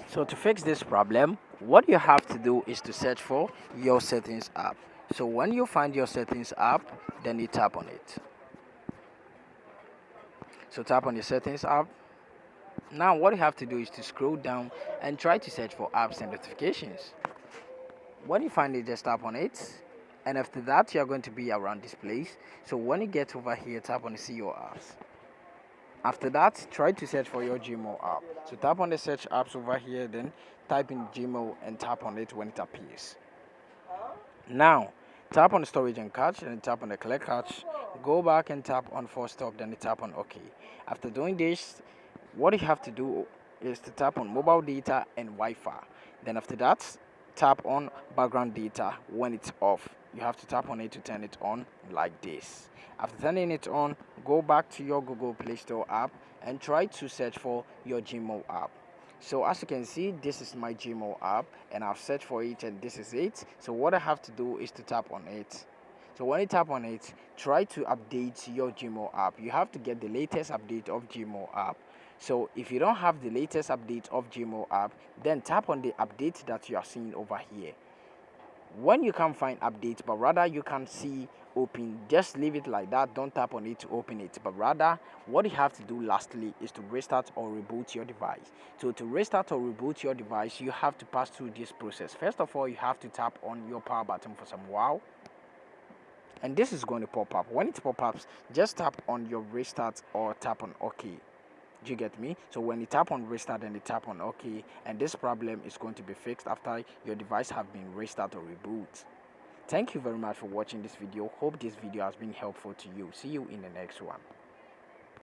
So to fix this problem, what you have to do is to search for your settings app. So when you find your settings app, then you tap on it. So tap on the settings app. Now what you have to do is to scroll down and try to search for apps and notifications. When you find it, just tap on it. And after that, you're going to be around this place. So when you get over here, tap on the see your apps. After that, try to search for your Gmail app. So tap on the search apps over here, then type in Gmail and tap on it when it appears. Now, tap on the storage and cache, and tap on the clear cache. Go back and tap on force stop, then tap on OK. After doing this, what you have to do is to tap on mobile data and Wi-Fi. Then after that, tap on background data when it's off. You have to tap on it to turn it on like this. After turning it on, go back to your Google Play Store app and try to search for your Gmail app. So as you can see, this is my Gmail app and I've searched for it and this is it. So what I have to do is to tap on it. So when you tap on it, try to update your Gmail app. You have to get the latest update of Gmail app. So if you don't have the latest update of Gmail app, then tap on the update that you are seeing over here. When you can't find updates, but rather you can see open, just leave it like that. Don't tap on it to open it, but rather what you have to do lastly is to restart or reboot your device. So to restart or reboot your device, you have to pass through this process. First of all, you have to tap on your power button for some while, and this is going to pop up. When it pop ups, just tap on your restart or tap on OK. Do you get me? So when you tap on restart and you tap on OK, and this problem is going to be fixed after your device have been restart or reboot. Thank you very much for watching this video. Hope this video has been helpful to you. See you in the next one.